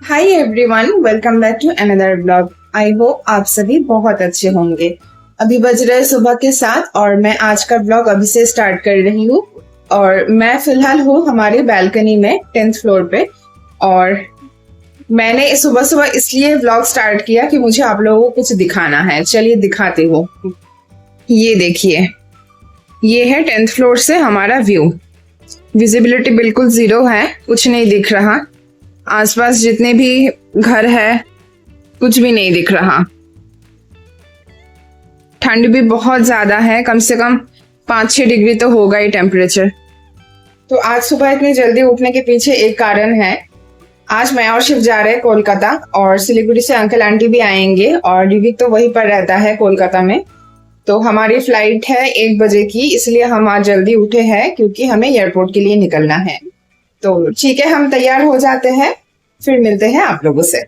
Hi everyone, welcome back to another blog. I hope आप सभी बहुत अच्छे होंगे। अभी बज रहे सुबह के 7 और मैं आज का ब्लॉग अभी से स्टार्ट कर रही हूँ। और मैं फिलहाल हूँ हमारे बालकनी में 10th फ्लोर पे। और मैंने सुबह सुबह इसलिए ब्लॉग स्टार्ट किया कि मुझे आप लोगों को कुछ दिखाना है। चलिए दिखाती हूँ। ये देखिए, ये है 10th फ्लोर से हमारा व्यू। विजिबिलिटी बिल्कुल जीरो है, कुछ नहीं दिख रहा। आसपास जितने भी घर है कुछ भी नहीं दिख रहा। ठंड भी बहुत ज्यादा है, कम से कम 5-6 डिग्री तो होगा ही टेम्परेचर। तो आज सुबह इतनी जल्दी उठने के पीछे एक कारण है। आज मैं और शिव जा रहे हैं कोलकाता, और सिलीगुड़ी से अंकल आंटी भी आएंगे, और रिविक तो वहीं पर रहता है कोलकाता में। तो हमारी फ्लाइट है 1 बजे की, इसलिए हम आज जल्दी उठे हैं क्योंकि हमें एयरपोर्ट के लिए निकलना है। तो ठीक है, हम तैयार हो जाते हैं, फिर मिलते हैं आप लोगों से।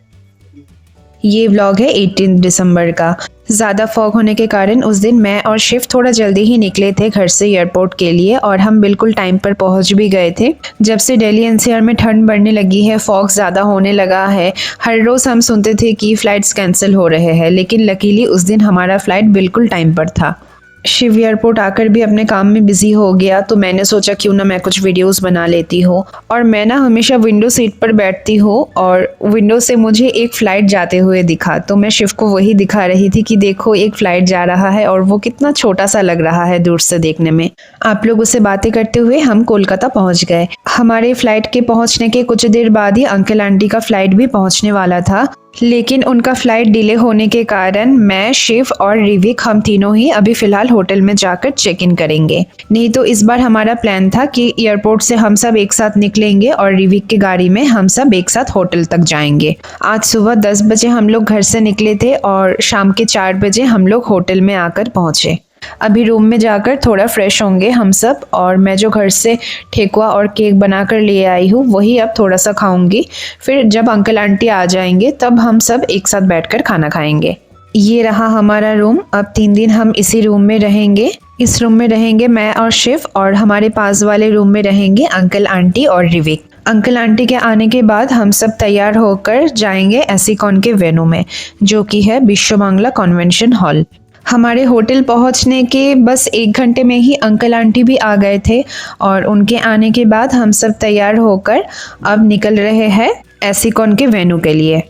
ये व्लॉग है 18 दिसंबर का। ज़्यादा फॉग होने के कारण उस दिन मैं और शिव थोड़ा जल्दी ही निकले थे घर से एयरपोर्ट के लिए, और हम बिल्कुल टाइम पर पहुंच भी गए थे। जब से दिल्ली एनसीआर में ठंड बढ़ने लगी है, फॉग ज़्यादा होने लगा है। हर रोज़ हम सुनते थे कि फ़्लाइट्स कैंसिल हो रहे हैं, लेकिन लकीली उस दिन हमारा फ़्लाइट बिल्कुल टाइम पर था। शिव एयरपोर्ट आकर भी अपने काम में बिजी हो गया, तो मैंने सोचा क्यों ना मैं कुछ वीडियोस बना लेती हूँ। और मैं ना हमेशा विंडो सीट पर बैठती हूँ, और विंडो से मुझे एक फ़्लाइट जाते हुए दिखा, तो मैं शिव को वही दिखा रही थी कि देखो एक फ़्लाइट जा रहा है और वो कितना छोटा सा लग रहा है दूर से देखने में। आप लोगों से बातें करते हुए हम कोलकाता पहुँच गए। हमारे फ़्लाइट के पहुँचने के कुछ देर बाद ही अंकल आंटी का फ़्लाइट भी पहुँचने वाला था, लेकिन उनका फ्लाइट डिले होने के कारण मैं, शिव और रिविक हम तीनों ही अभी फिलहाल होटल में जाकर चेक इन करेंगे। नहीं तो इस बार हमारा प्लान था कि एयरपोर्ट से हम सब एक साथ निकलेंगे और रिविक की गाड़ी में हम सब एक साथ होटल तक जाएंगे। आज सुबह 10 बजे हम लोग घर से निकले थे और शाम के 4 बजे हम लोग होटल में आकर पहुंचे। अभी रूम में जाकर थोड़ा फ्रेश होंगे हम सब, और मैं जो घर से ठेकुआ और केक बनाकर ले आई हूँ वही अब थोड़ा सा खाऊंगी। फिर जब अंकल आंटी आ जाएंगे तब हम सब एक साथ बैठकर खाना खाएंगे। ये रहा हमारा रूम। अब 3 दिन हम इसी रूम में रहेंगे। इस रूम में रहेंगे मैं और शिव, और हमारे पास वाले रूम में रहेंगे अंकल आंटी और रिविक। अंकल आंटी के आने के बाद हम सब तैयार होकर जाएंगे एसीकॉन के वेन्यू में, जो कि है विश्वबांग्ला कन्वेंशन हॉल। हमारे होटल पहुंचने के बस 1 घंटे में ही अंकल आंटी भी आ गए थे, और उनके आने के बाद हम सब तैयार होकर अब निकल रहे हैं एसीकॉन के वेन्यू के लिए।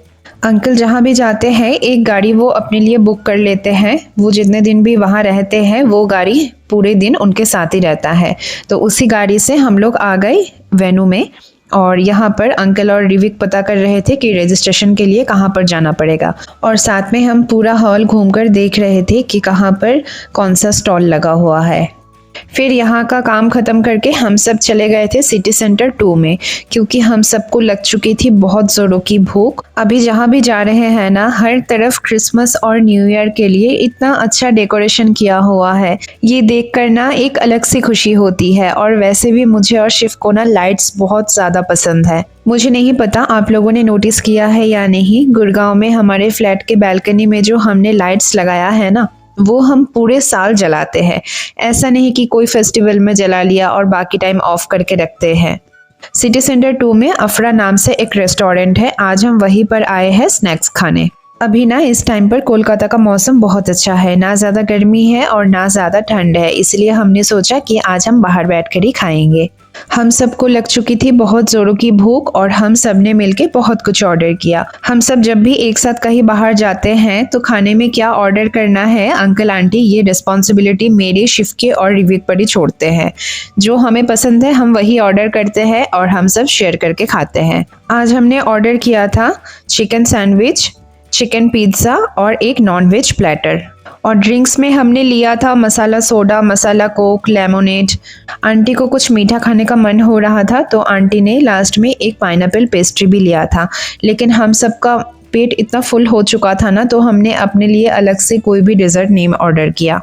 अंकल जहाँ भी जाते हैं एक गाड़ी वो अपने लिए बुक कर लेते हैं। वो जितने दिन भी वहाँ रहते हैं वो गाड़ी पूरे दिन उनके साथ ही रहता है। तो उसी गाड़ी से हम लोग आ गए वेन्यू में, और यहाँ पर अंकल और रिविक पता कर रहे थे कि रजिस्ट्रेशन के लिए कहाँ पर जाना पड़ेगा, और साथ में हम पूरा हॉल घूमकर देख रहे थे कि कहाँ पर कौन सा स्टॉल लगा हुआ है। फिर यहाँ का काम ख़त्म करके हम सब चले गए थे सिटी सेंटर 2 में, क्योंकि हम सबको लग चुकी थी बहुत ज़ोरों की भूख। अभी जहाँ भी जा रहे हैं ना, हर तरफ क्रिसमस और न्यू ईयर के लिए इतना अच्छा डेकोरेशन किया हुआ है। ये देखकर ना एक अलग सी खुशी होती है। और वैसे भी मुझे और शिव को ना लाइट्स बहुत ज़्यादा पसंद है। मुझे नहीं पता आप लोगों ने नोटिस किया है या नहीं, गुड़गांव में हमारे फ्लैट के बालकनी में जो हमने लाइट्स लगाया है ना, वो हम पूरे साल जलाते हैं। ऐसा नहीं कि कोई फेस्टिवल में जला लिया और बाकी टाइम ऑफ करके रखते हैं। सिटी सेंटर 2 में अफरा नाम से एक रेस्टोरेंट है, आज हम वहीं पर आए हैं स्नैक्स खाने। अभी ना इस टाइम पर कोलकाता का मौसम बहुत अच्छा है, ना ज़्यादा गर्मी है और ना ज़्यादा ठंड है, इसलिए हमने सोचा कि आज हम बाहर बैठकर ही खाएंगे। हम सबको लग चुकी थी बहुत ज़ोरों की भूख, और हम सब ने मिलके बहुत कुछ ऑर्डर किया। हम सब जब भी एक साथ कहीं बाहर जाते हैं तो खाने में क्या ऑर्डर करना है, अंकल आंटी ये रिस्पॉन्सिबिलिटी मेरे, शिव के और रिविक पर ही छोड़ते हैं। जो हमें पसंद है हम वही ऑर्डर करते हैं और हम सब शेयर करके खाते हैं। आज हमने ऑर्डर किया था चिकन सैंडविच, चिकन पिज्ज़ा और एक नॉन-वेज प्लेटर। और ड्रिंक्स में हमने लिया था मसाला सोडा, मसाला कोक, लेमोनेड। आंटी को कुछ मीठा खाने का मन हो रहा था, तो आंटी ने लास्ट में एक पाइनएप्पल पेस्ट्री भी लिया था। लेकिन हम सबका पेट इतना फुल हो चुका था ना, तो हमने अपने लिए अलग से कोई भी डेजर्ट नहीं ऑर्डर किया।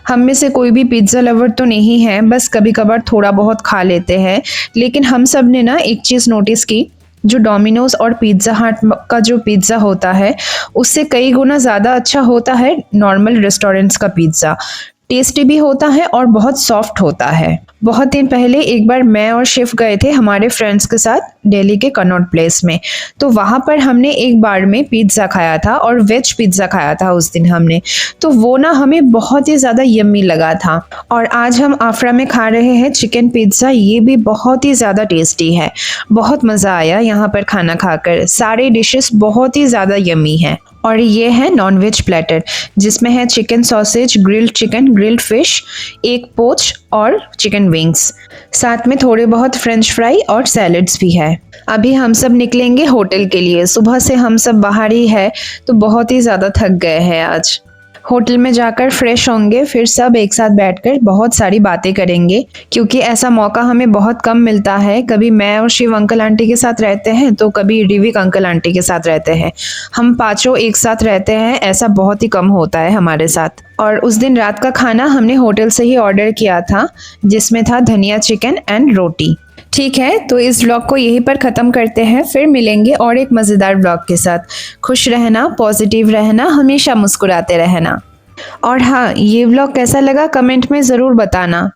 हम में से कोई भी पिज्ज़ा लवर तो नहीं है, बस कभी कभार थोड़ा बहुत खा लेते हैं। लेकिन हम सब ने ना एक चीज़ नोटिस की, जो डोमिनोज और पिज़्ज़ा हट का जो पिज़्ज़ा होता है उससे कई गुना ज़्यादा अच्छा होता है नॉर्मल रेस्टोरेंट्स का पिज़्ज़ा। टेस्टी भी होता है और बहुत सॉफ्ट होता है। बहुत दिन पहले एक बार मैं और शिव गए थे हमारे फ्रेंड्स के साथ दिल्ली के कनॉट प्लेस में। तो वहाँ पर हमने एक बार में पिज़्ज़ा खाया था और वेज पिज़्ज़ा खाया था उस दिन हमने। तो वो ना हमें बहुत ही ज़्यादा यम्मी लगा था। और आज हम आफरा में खा रहे हैं चिकन पिज़्ज़ा, ये भी बहुत ही ज़्यादा टेस्टी है। बहुत मज़ा आया यहाँ पर खाना खाकर, सारे डिशेस बहुत ही ज़्यादा यम्मी हैं। और ये है नॉनवेज प्लेटर जिसमें है chicken sausage, grilled chicken, grilled fish, एक पोच और चिकन विंग्स। साथ में थोड़े बहुत फ्रेंच फ्राई और सैलड्स भी है। अभी हम सब निकलेंगे होटल के लिए। सुबह से हम सब बाहर ही है तो बहुत ही ज़्यादा थक गए हैं आज। होटल में जाकर फ्रेश होंगे, फिर सब एक साथ बैठकर बहुत सारी बातें करेंगे क्योंकि ऐसा मौका हमें बहुत कम मिलता है। कभी मैं और शिव अंकल आंटी के साथ रहते हैं तो कभी रिविक अंकल आंटी के साथ रहते हैं। हम पांचों एक साथ रहते हैं, ऐसा बहुत ही कम होता है हमारे साथ। और उस दिन रात का खाना हमने होटल से ही ऑर्डर किया था जिसमें था धनिया चिकन एंड रोटी। ठीक है, तो इस व्लॉग को यहीं पर ख़त्म करते हैं, फिर मिलेंगे और एक मज़ेदार व्लॉग के साथ। खुश रहना, पॉजिटिव रहना, हमेशा मुस्कुराते रहना। और हाँ, ये व्लॉग कैसा लगा कमेंट में ज़रूर बताना।